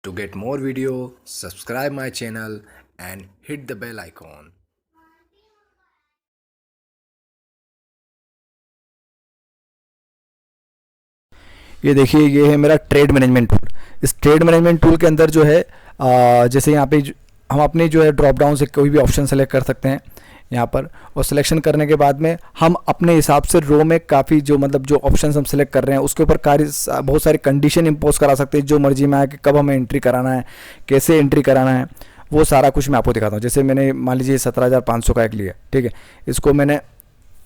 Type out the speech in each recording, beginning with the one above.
To get more video, subscribe my channel and hit the bell icon. ये देखिए, ये है मेरा ट्रेड मैनेजमेंट टूल। इस ट्रेड मैनेजमेंट टूल के अंदर जो है जैसे यहाँ पे हम अपने जो है ड्रॉप डाउन से कोई भी ऑप्शन सेलेक्ट कर सकते हैं यहाँ पर, और सिलेक्शन करने के बाद में हम अपने हिसाब से रो में काफ़ी जो मतलब जो ऑप्शंस हम सेलेक्ट कर रहे हैं उसके ऊपर बहुत सारी कंडीशन इंपोज करा सकते हैं, जो मर्जी में आए कि कब हमें एंट्री कराना है, कैसे एंट्री कराना है, वो सारा कुछ मैं आपको दिखाता हूँ। जैसे मैंने मान लीजिए 17,500 का एक लिया, ठीक है, इसको मैंने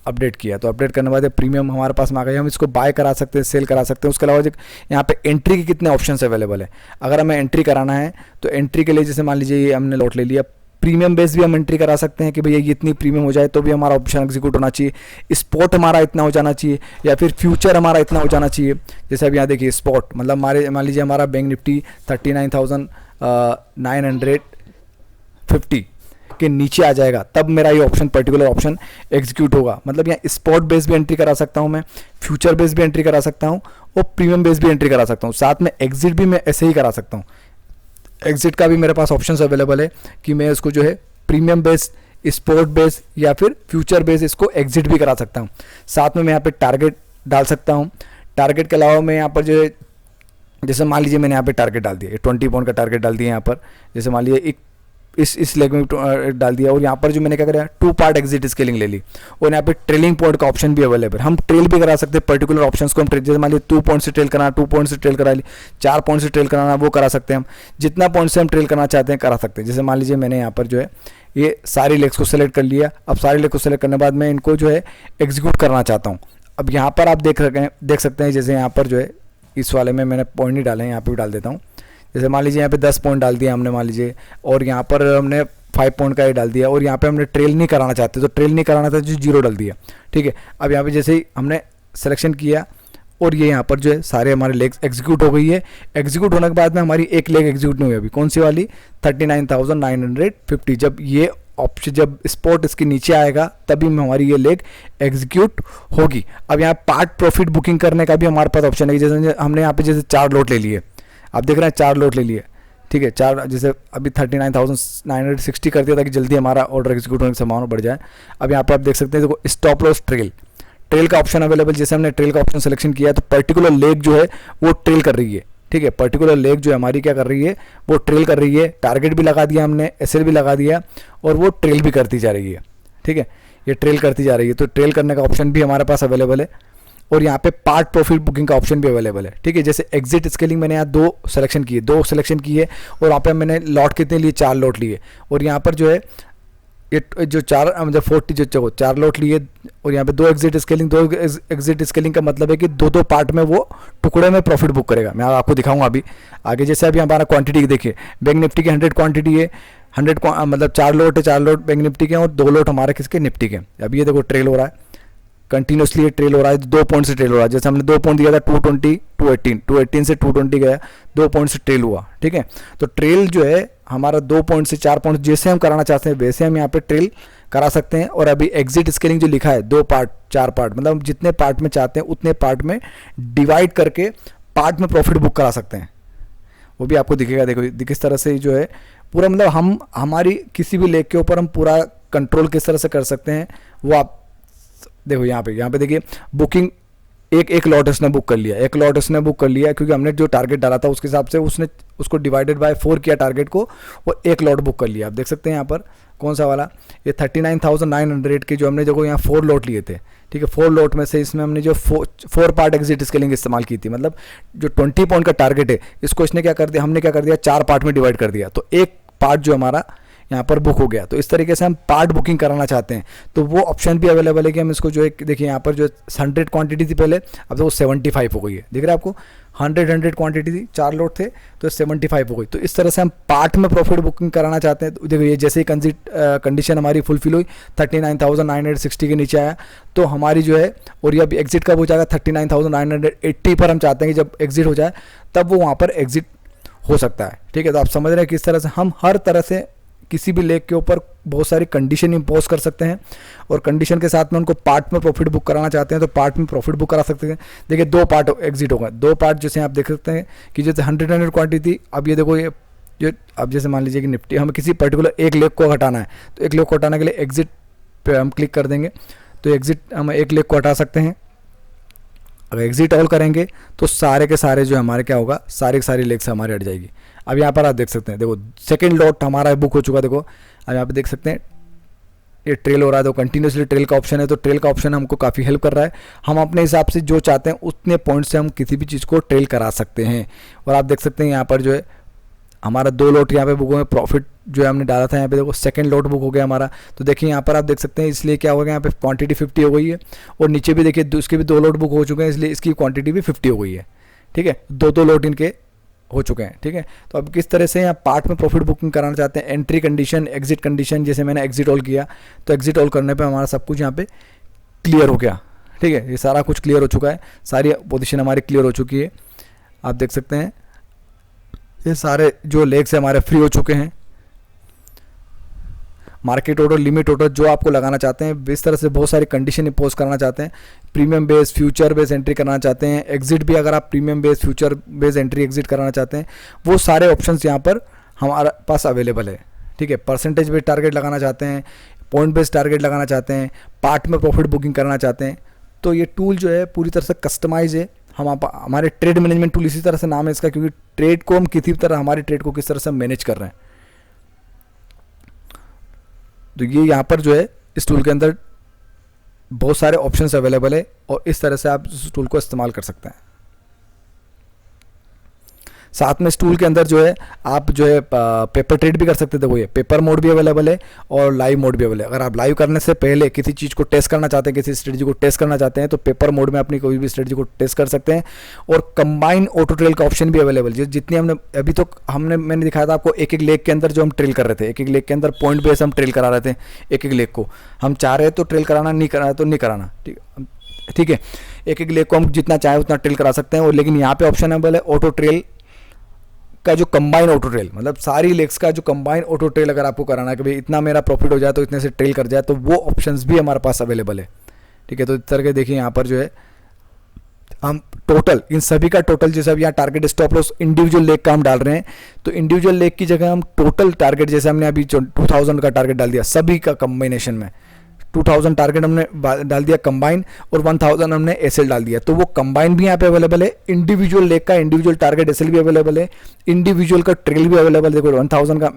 अपडेट किया, तो अपडेट करने के बाद प्रीमियम हमारे पास में आ गया। हम इसको बाय करा सकते हैं, सेल करा सकते हैं। उसके अलावा यहाँ पे एंट्री के कितने ऑप्शंस अवेलेबल है। अगर हमें एंट्री कराना है तो एंट्री के लिए जैसे मान लीजिए ये हमने लॉट ले लिया, प्रीमियम बेस भी हम एंट्री करा सकते हैं कि भैया ये इतनी प्रीमियम हो जाए तो भी हमारा ऑप्शन एग्जीक्यूट होना चाहिए, स्पॉट हमारा इतना हो जाना चाहिए, या फिर फ्यूचर हमारा इतना हो जाना चाहिए। जैसे अब यहाँ देखिए स्पॉट मतलब हमारे मान लीजिए हमारा बैंक निफ्टी 39,950 के नीचे आ जाएगा, तब मेरा ये ऑप्शन पर्टिकुलर ऑप्शन एग्जीक्यूट होगा। मतलब यहाँ स्पॉट बेस भी एंट्री करा सकता हूँ मैं, फ्यूचर बेस भी एंट्री करा सकता हूँ, और प्रीमियम बेस भी एंट्री करा सकता हूँ। साथ में एग्जिट भी मैं ऐसे ही करा सकता हूँ। एग्जिट का भी मेरे पास ऑप्शंस अवेलेबल है कि मैं इसको जो है प्रीमियम बेस, स्पोर्ट बेस या फिर फ्यूचर बेस इसको एग्जिट भी करा सकता हूँ। साथ में मैं यहाँ पे टारगेट डाल सकता हूँ। टारगेट के अलावा मैं यहाँ पर जो है जैसे मान लीजिए मैंने यहाँ पे टारगेट डाल दिया, 20 पॉइंट का टारगेट डाल दिया यहाँ पर। जैसे मान लीजिए एक इस लेग में डाल दिया, और यहाँ पर जो मैंने क्या करा 2 पार्ट एग्जिट स्केलिंग ले ली, और यहाँ पे ट्रेलिंग पॉइंट का ऑप्शन भी अवेलेबल। हम ट्रेल भी करा सकते हैं पर्टिकुलर ऑप्शंस को। हम ट्रेल जैसे मान लीजिए 2 पॉइंट से ट्रेल कराना, 2 पॉइंट से ट्रेल करा ली, 4 पॉइंट से ट्रेल कराना, वो करा सकते हैं। हम जितना पॉइंट से हम ट्रेल करना चाहते हैं करा सकते हैं। जैसे मान लीजिए मैंने यहाँ पर जो है ये सारी लेग्स को सेलेक्ट कर लिया। अब सारी लेग को सेलेक्ट करने के बाद मैं इनको जो है एग्जीक्यूट करना चाहता हूँ। अब यहाँ पर आप देख सकते हैं जैसे यहाँ पर जो है इस वाले में मैंने पॉइंट नहीं डाले हैं, यहाँ पे भी डाल देता हूँ। जैसे मान लीजिए यहाँ पे 10 पॉइंट डाल दिया हमने मान लीजिए, और यहाँ पर हमने 5 पॉइंट का ये डाल दिया, और यहाँ पे हमने ट्रेल नहीं कराना चाहते तो ट्रेल नहीं कराना था जो 0 डाल दिया, ठीक है। अब यहाँ पे जैसे ही हमने सिलेक्शन किया और ये यहाँ पर जो है सारे हमारे लेग्स एग्जीक्यूट हो गई है। एग्जीक्यूट होने के बाद में हमारी एक लेग एग्जीक्यूट नहीं हुई अभी, कौन सी वाली 39,950। जब ये ऑप्शन जब स्पॉट इसके नीचे आएगा तभी हमारी ये लेग एग्जीक्यूट होगी। अब यहाँ पार्ट प्रॉफिट बुकिंग करने का भी हमारे पास ऑप्शन है। जैसे हमने यहाँ पे जैसे 4 लॉट ले लिए, आप देख रहे हैं 4 लॉट ले लिए, ठीक है। 4 जैसे अभी 39,960 कर दिया ताकि जल्दी हमारा ऑर्डर एग्जीक्यूट होने की संभावना बढ़ जाए। अब यहाँ पर आप देख सकते हैं देखो स्टॉप लॉस ट्रेल का ऑप्शन अवेलेबल। जैसे हमने ट्रेल का ऑप्शन सिलेक्शन किया है तो पर्टिकुलर लेग जो है वो ट्रेल कर रही है, ठीक है। पर्टिकुलर लेग जो है हमारी क्या कर रही है, वो ट्रेल कर रही है। टारगेट भी लगा दिया हमने, एसएल भी लगा दिया, और वो ट्रेल भी करती जा रही है, ठीक है। ये ट्रेल करती जा रही है, तो ट्रेल करने का ऑप्शन भी हमारे पास अवेलेबल है। और यहाँ पे पार्ट प्रॉफिट बुकिंग का ऑप्शन भी अवेलेबल है, ठीक है। जैसे एग्जिट स्केलिंग मैंने यहाँ 2 सिलेक्शन किए, और वहाँ पे मैंने लॉट कितने लिए, 4 लॉट लिए, और यहाँ पर जो है ये जो 4 मतलब 40 जो 4 लॉट लिए, और यहाँ पे 2 एग्जिट स्केलिंग का मतलब है कि 2 पार्ट में वो टुकड़े में प्रॉफिट बुक करेगा। मैं आपको दिखाऊंगा अभी आगे। जैसे अभी हमारा क्वांटिटी देखिए, बैंक निफ्टी की 100 क्वांटिटी है, 100 मतलब 4 लॉट है, 4 लॉट बैंक निफ्टी के हैं और 2 लॉट हमारे किसके, निफ्टी के। अब ये देखो ट्रेल हो रहा है, कंटिन्यूसली ट्रेल हो रहा है, 2 पॉइंट से ट्रेल हो रहा है। जैसे हमने 2 पॉइंट दिया था 220 218, 218 से 220 गया, 2 पॉइंट से ट्रेल हुआ, ठीक है। तो ट्रेल जो है हमारा 2 पॉइंट से 4 पॉइंट जैसे हम कराना चाहते हैं वैसे हम यहाँ पे ट्रेल करा सकते हैं। और अभी एग्जिट स्केलिंग जो लिखा है 2 पार्ट 4 पार्ट, मतलब जितने पार्ट में चाहते हैं उतने पार्ट में डिवाइड करके पार्ट में प्रॉफिट बुक करा सकते हैं। वो भी आपको दिखेगा, देखो किस तरह से जो है पूरा मतलब हम हमारी किसी भी लेग के ऊपर हम पूरा कंट्रोल किस तरह से कर सकते हैं वो आप देखो। यहाँ पे देखिए बुकिंग एक लॉट उसने बुक कर लिया, क्योंकि हमने जो टारगेट डाला था उसके हिसाब से उसने उसको डिवाइडेड बाय 4 किया टारगेट को, वो एक लॉट बुक कर लिया। आप देख सकते हैं यहाँ पर कौन सा वाला, ये 39,900 के जो हमने देखो यहाँ 4 लॉट लिए थे, ठीक है। 4 लॉट में से इसमें हमने जो 4 पार्ट एग्जिट स्केलिंग इस्तेमाल की थी, मतलब जो 20 पॉइंट का टारगेट है इसको इसने क्या कर दिया, हमने क्या कर दिया 4 पार्ट में डिवाइड कर दिया, तो एक पार्ट जो हमारा यहाँ पर बुक हो गया। तो इस तरीके से हम पार्ट बुकिंग कराना चाहते हैं तो वो ऑप्शन भी अवेलेबल है कि हम इसको जो एक देखिए यहाँ पर जो 100 क्वांटिटी थी पहले, अब तो वो 75 हो गई है, दिख रहा है आपको। 100 क्वांटिटी थी, 4 लॉट थे तो 75 हो गई। तो इस तरह से हम पार्ट में प्रॉफिट बुकिंग कराना चाहते हैं। तो देखो ये जैसे ही कंडीशन हमारी फुलफिल हुई, 39,960 के नीचे आया तो हमारी जो है, और ये अभी एग्जिट कब हो जाएगा 39,980 पर हम चाहते हैं कि जब एग्जिट हो जाए तब वो वहाँ पर एग्जिट हो सकता है, ठीक है। तो आप समझ रहे हैं किस तरह से हम हर तरह से किसी भी लेग के ऊपर बहुत सारी कंडीशन इम्पोज कर सकते हैं, और कंडीशन के साथ में उनको पार्ट में प्रॉफिट बुक कराना चाहते हैं तो पार्ट में प्रॉफिट बुक करा सकते हैं। देखिए 2 पार्ट एग्जिट हो गए, 2 पार्ट जैसे आप देख सकते हैं कि जैसे 100 क्वांटिटी थी, अब ये देखो ये जो अब जैसे मान लीजिए कि निफ्टी हमें किसी पर्टिकुलर 1 लेग को हटाना है, तो 1 लेग को हटाने के लिए एग्जिट पे हम क्लिक कर देंगे, तो एग्जिट हम 1 लेग को हटा सकते हैं। अगर एग्जिट ऑल करेंगे तो सारे के सारे जो हमारे क्या होगा, सारे के सारे लेग्स हमारे हट जाएगी। अब यहाँ पर आप देख सकते हैं, देखो सेकेंड लॉट हमारा बुक हो चुका है। देखो अब यहाँ पे देख सकते हैं ये ट्रेल हो रहा है, तो कंटिन्यूसली ट्रेल का ऑप्शन है, तो ट्रेल का ऑप्शन हमको काफ़ी हेल्प कर रहा है। हम अपने हिसाब से जो चाहते हैं उतने पॉइंट से हम किसी भी चीज़ को ट्रेल करा सकते हैं। और आप देख सकते हैं यहाँ पर जो है हमारा 2 लॉट यहाँ पे बुक हो गए, प्रॉफिट जो है हमने डाला था यहाँ पे देखो सेकंड लॉट बुक हो गया हमारा। तो देखिए यहाँ पर आप देख सकते हैं, इसलिए क्या हो गया यहाँ पे क्वांटिटी 50 हो गई है, और नीचे भी देखिए उसके भी 2 लॉट बुक हो चुके हैं, इसलिए इसकी क्वांटिटी भी 50 हो गई है। ठीक है, 2 लॉट इनके हो चुके हैं। ठीक है, तो अब किस तरह से यहाँ पार्ट में प्रॉफिट बुकिंग कराना चाहते हैं, एंट्री कंडीशन, एग्जिट कंडीशन, जैसे मैंने एग्जिट ऑल किया तो एग्जिट ऑल करने पे हमारा सब कुछ यहाँ पे क्लियर हो गया। ठीक है, ये सारा कुछ क्लियर हो चुका है, सारी पोजीशन हमारी क्लियर हो चुकी है। आप देख सकते हैं ये सारे जो लेग्स हमारे फ्री हो चुके हैं। मार्केट ऑर्डर, लिमिट ऑर्डर जो आपको लगाना चाहते हैं, इस तरह से बहुत सारी कंडीशन इम्पोज करना चाहते हैं। Premium base, future base entry करना चाहते हैं, एग्जिट भी अगर आप premium base, future base entry exit कराना चाहते हैं, वो सारे ऑप्शंस यहाँ पर हमारे पास अवेलेबल है। ठीक है, परसेंटेज बेस टारगेट लगाना चाहते हैं, पॉइंट बेस टारगेट लगाना चाहते हैं, पार्ट में प्रॉफिट बुकिंग करना चाहते हैं, तो ये टूल जो है पूरी तरह से कस्टमाइज है। हमारे ट्रेड मैनेजमेंट टूल इसी तरह से नाम है इसका, क्योंकि ट्रेड को हम किसी तरह, हमारे ट्रेड को किस तरह से मैनेज कर रहे हैं। तो ये यहाँ पर जो है इस टूल के अंदर बहुत सारे ऑप्शंस अवेलेबल है, और इस तरह से आप इस टूल को इस्तेमाल कर सकते हैं। साथ में इस टूल के अंदर जो है आप जो है पेपर ट्रेड भी कर सकते थे, वो ये पेपर मोड भी अवेलेबल है और लाइव मोड भी अवेलेबल है। अगर आप लाइव करने से पहले किसी चीज़ को टेस्ट करना चाहते हैं, किसी स्ट्रेटजी को टेस्ट करना चाहते हैं, तो पेपर मोड में अपनी कोई भी स्ट्रेटजी को टेस्ट कर सकते हैं। और कंबाइन ऑटो ट्रेल का ऑप्शन भी अवेलेबल, जितनी हमने अभी तो मैंने दिखाया था आपको, एक लेग के अंदर जो हम ट्रेल कर रहे थे, एक लेग के अंदर पॉइंट बेस हम ट्रेल करा रहे थे, एक लेग को हम चाह रहे तो ट्रेल कराना, नहीं कराना तो नहीं कराना। ठीक है, एक लेग को हम जितना चाहे उतना ट्रेल करा सकते हैं। और लेकिन यहाँ पे ऑप्शन अवेलेबल है ऑटो ट्रेल का, जो कंबाइन ऑटो ट्रेल, मतलब सारी लेग्स का जो कंबाइन ऑटो ट्रेल अगर आपको कराना है कि भाई इतना मेरा प्रॉफिट हो जाए तो इतने से ट्रेल कर जाए, तो वो ऑप्शंस भी हमारे पास अवेलेबल है। ठीक है, तो इस तरह के देखिए यहाँ पर जो है हम टोटल, इन सभी का टोटल, जैसे अब यहाँ target stop loss individual leg का हम डाल रहे हैं, तो इंडिविजुअल लेग की जगह हम टोटल टारगेट, जैसे हमने अभी 2000 का टारगेट डाल दिया सभी का कम्बिनेशन में, 2000 टारगेट हमने डाल दिया कंबाइन, और 1000 हमने एसएल डाल दिया, तो वो कंबाइन भी यहाँ पे अवेलेबल है। इंडिविजुअल लेग का इंडिविजुअल टारगेट एसएल भी अवेलेबल है, इंडिविजुअल का ट्रेल भी अवेलेबल। देखो 1000 का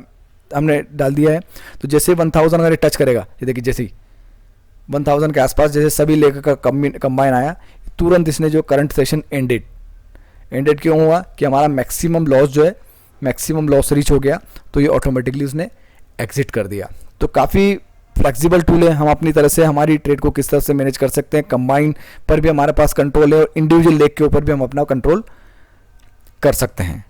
हमने डाल दिया है, तो जैसे 1000 अगर टच करेगा, ये देखिए जैसे ही 1000 के आसपास जैसे सभी लेग का कंबाइन आया, तुरंत इसने जो करंट सेशन एंडेड क्यों हुआ कि हमारा मैक्सिमम लॉस जो है, मैक्सिमम लॉस रीच हो गया, तो ये ऑटोमेटिकली उसने एग्जिट कर दिया। तो काफ़ी फ्लेक्सिबल टूल है, हम अपनी तरह से हमारी ट्रेड को किस तरह से मैनेज कर सकते हैं। कंबाइन पर भी हमारे पास कंट्रोल है, और इंडिविजुअल लेग के ऊपर भी हम अपना कंट्रोल कर सकते हैं।